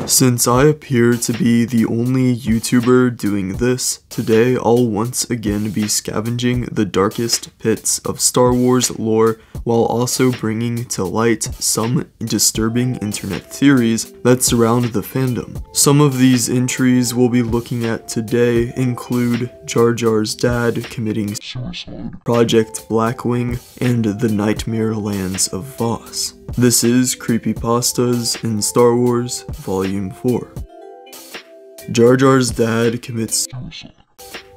Since I appear to be the only YouTuber doing this, today I'll once again be scavenging the darkest pits of Star Wars lore while also bringing to light some disturbing internet theories that surround the fandom. Some of these entries we'll be looking at today include Jar Jar's dad committing suicide, Project Blackwing, and the Nightmare Lands of Voss. This is Creepypastas in Star Wars, Volume 4. Jar Jar's dad commits suicide.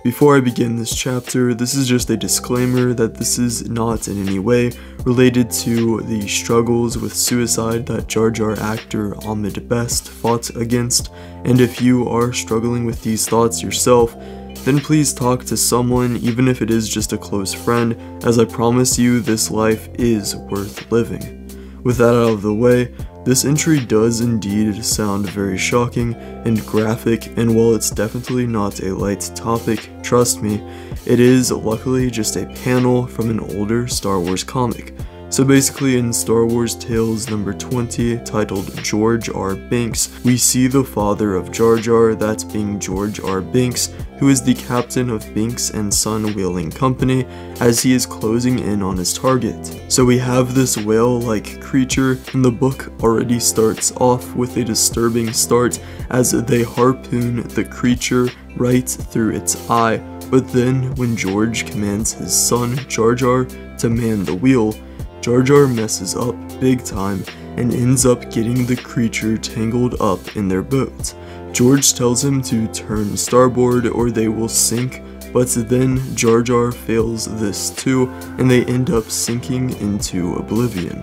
Before I begin this chapter, this is just a disclaimer that this is not in any way related to the struggles with suicide that Jar Jar actor Ahmed Best fought against, and if you are struggling with these thoughts yourself, then please talk to someone, even if it is just a close friend, as I promise you this life is worth living. With that out of the way, this entry does indeed sound very shocking and graphic, and while it's definitely not a light topic, trust me, it is luckily just a panel from an older Star Wars comic. So basically in Star Wars Tales number 20, titled George R. Binks, we see the father of Jar Jar, that being George R. Binks, who is the captain of Binks and Son Whaling Company, as he is closing in on his target. So we have this whale-like creature, and the book already starts off with a disturbing start as they harpoon the creature right through its eye, but then when George commands his son Jar Jar to man the wheel, Jar Jar messes up big time and ends up getting the creature tangled up in their boat. George tells him to turn starboard or they will sink, but then Jar Jar fails this too and they end up sinking into oblivion.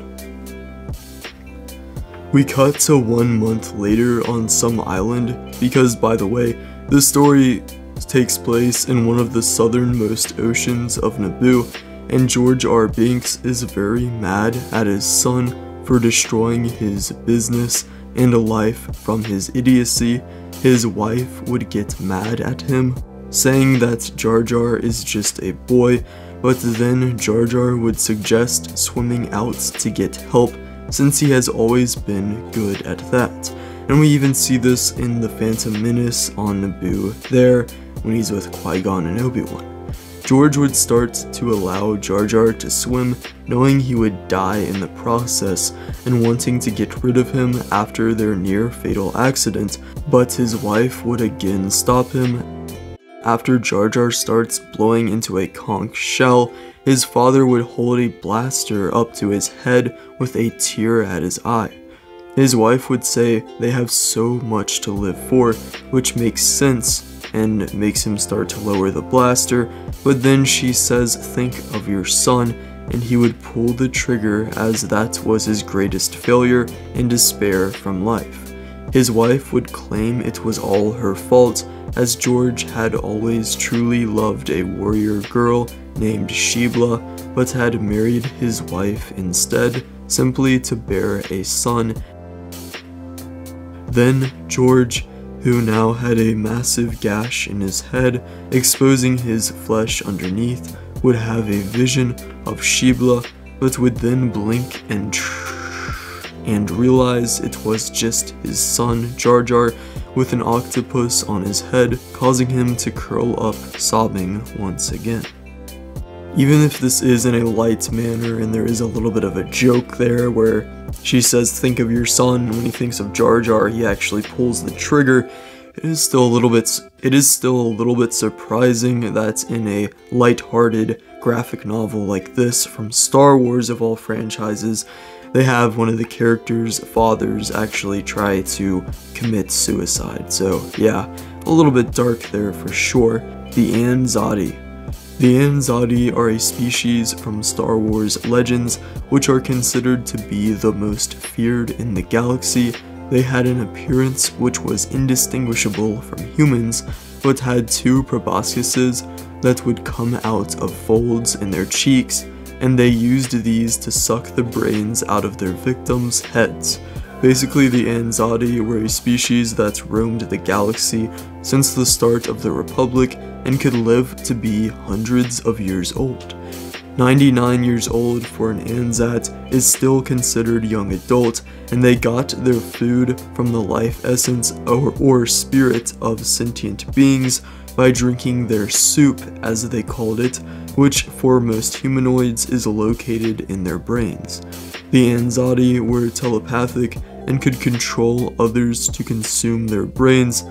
We cut to 1 month later on some island because, by the way, this story takes place in one of the southernmost oceans of Naboo, and George R. Binks is very mad at his son for destroying his business and a life from his idiocy. His wife would get mad at him, saying that Jar Jar is just a boy, but then Jar Jar would suggest swimming out to get help since he has always been good at that. And we even see this in The Phantom Menace on Naboo there when he's with Qui-gon and Obi-Wan. George would start to allow Jar Jar to swim, knowing he would die in the process, and wanting to get rid of him after their near-fatal accident, but his wife would again stop him. After Jar Jar starts blowing into a conch shell, his father would hold a blaster up to his head with a tear at his eye. His wife would say they have so much to live for, which makes sense and makes him start to lower the blaster, but then she says think of your son, and he would pull the trigger as that was his greatest failure and despair from life. His wife would claim it was all her fault, as George had always truly loved a warrior girl named Sheebla, but had married his wife instead, simply to bear a son. Then George, who now had a massive gash in his head, exposing his flesh underneath, would have a vision of Sheebla, but would then blink and realize it was just his son Jar Jar with an octopus on his head, causing him to curl up sobbing once again. Even if this is in a light manner and there is a little bit of a joke there where she says think of your son, when he thinks of Jar Jar he actually pulls the trigger, it is still a little bit surprising that in a light-hearted graphic novel like this from Star Wars of all franchises, they have one of the characters' fathers actually try to commit suicide. So yeah, a little bit dark there for sure. The Anzadi. The Anzadi are a species from Star Wars Legends, which are considered to be the most feared in the galaxy. They had an appearance which was indistinguishable from humans, but had two proboscises that would come out of folds in their cheeks, and they used these to suck the brains out of their victims' heads. Basically, the Anzadi were a species that roamed the galaxy since the start of the Republic and could live to be hundreds of years old. 99 years old for an Ansat is still considered young adult, and they got their food from the life essence or spirit of sentient beings by drinking their soup, as they called it, which for most humanoids is located in their brains. The Anzati were telepathic and could control others to consume their brains.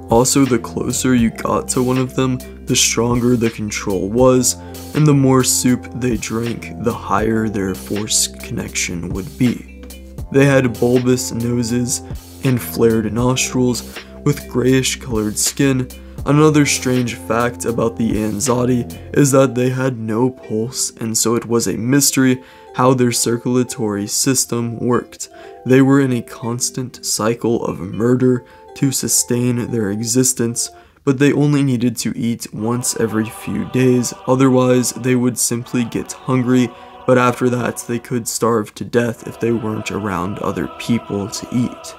Also, the closer you got to one of them, the stronger the control was, and the more soup they drank, the higher their force connection would be. They had bulbous noses and flared nostrils with grayish colored skin. Another strange fact about the Anzati is that they had no pulse, and so it was a mystery how their circulatory system worked. They were in a constant cycle of murder to sustain their existence, but they only needed to eat once every few days, otherwise they would simply get hungry, but after that they could starve to death if they weren't around other people to eat.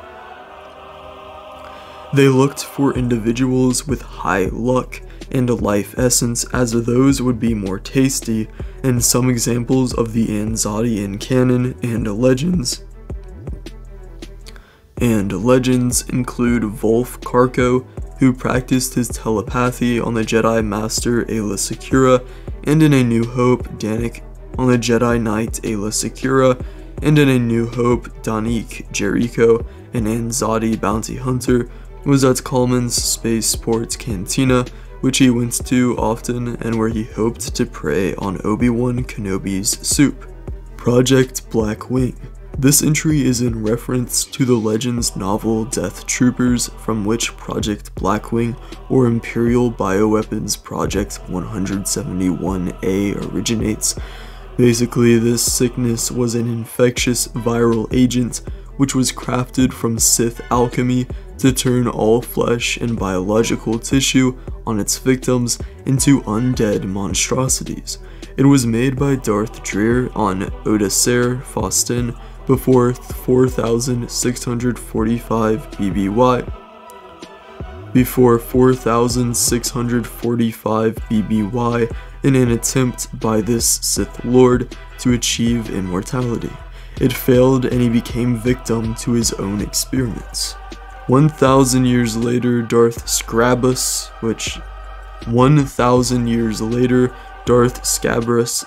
They looked for individuals with high luck and a life essence, as those would be more tasty, and some examples of the Anzati in canon and legends include Volf Karko, who practiced his telepathy on the Jedi Master Aayla Secura, and in A New Hope, Danik on the Jedi Knight Aayla Secura, and in A New Hope, Danik Jericho, an Anzati bounty hunter, was at Coleman's Spaceport Cantina, which he went to often and where he hoped to prey on Obi-Wan Kenobi's soup. Project Black Wing. This entry is in reference to the Legends novel Death Troopers, from which Project Blackwing or Imperial Bioweapons Project 171A originates. Basically, this sickness was an infectious viral agent which was crafted from Sith alchemy to turn all flesh and biological tissue on its victims into undead monstrosities. It was made by Darth Dreer on Odacer Faustin before 4645 BBY. In an attempt by this Sith Lord to achieve immortality. It failed and he became victim to his own experiments. 1,000 years later, Darth Scabrous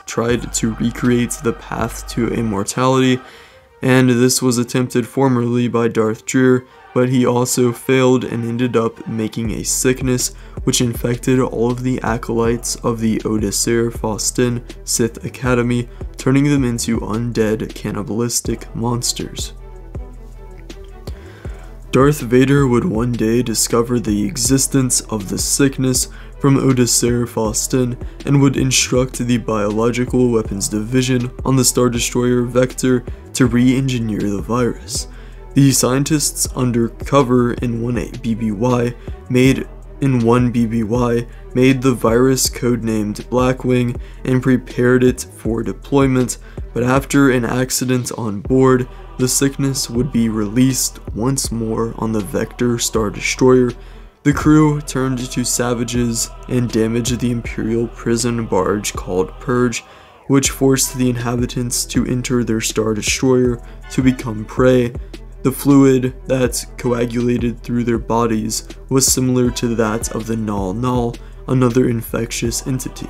tried to recreate the path to immortality, and this was attempted formerly by Darth Dreer, but he also failed and ended up making a sickness which infected all of the acolytes of the Odacer Faustin Sith Academy, turning them into undead cannibalistic monsters. Darth Vader would one day discover the existence of the sickness from Odacer Faustin and would instruct the Biological Weapons Division on the Star Destroyer Vector to re-engineer the virus. The scientists undercover in 1BBY made the virus codenamed Blackwing and prepared it for deployment, but after an accident on board, the sickness would be released once more on the Vector Star Destroyer. The crew turned to savages and damaged the Imperial prison barge called Purge, which forced the inhabitants to enter their Star Destroyer to become prey. The fluid that coagulated through their bodies was similar to that of the Nal Nal, another infectious entity.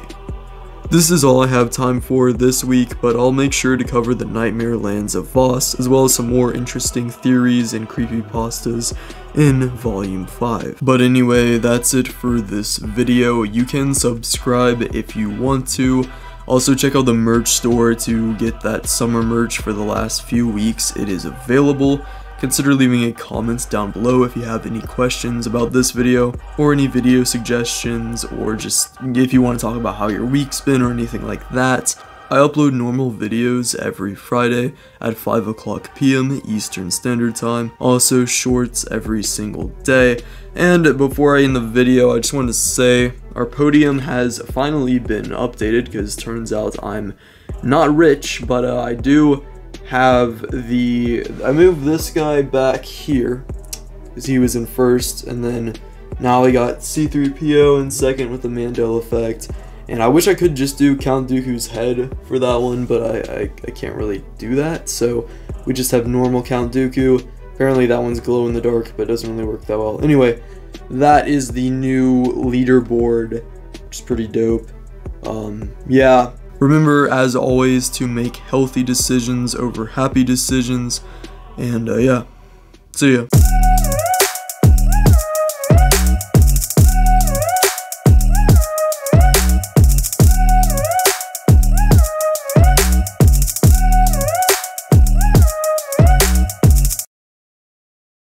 This is all I have time for this week, but I'll make sure to cover the Nightmare Lands of Voss, as well as some more interesting theories and creepypastas in Volume 5. But anyway, that's it for this video. You can subscribe if you want to. Also, check out the merch store to get that summer merch for the last few weeks. It is available. Consider leaving a comment down below if you have any questions about this video, or any video suggestions, or just if you want to talk about how your week's been or anything like that. I upload normal videos every Friday at 5 PM Eastern Standard Time, also shorts every single day. And before I end the video, I just wanted to say our podium has finally been updated, because turns out I'm not rich, but I do have I moved this guy back here because he was in first, and then now I got C3PO in second with the Mandela effect, And I wish I could just do Count Dooku's head for that one, but I can't really do that. So we just have normal Count Dooku. Apparently that one's glow in the dark, but it doesn't really work that well. Anyway, that is the new leaderboard, which is pretty dope. Yeah. Remember, as always, to make healthy decisions over happy decisions. And yeah, see ya.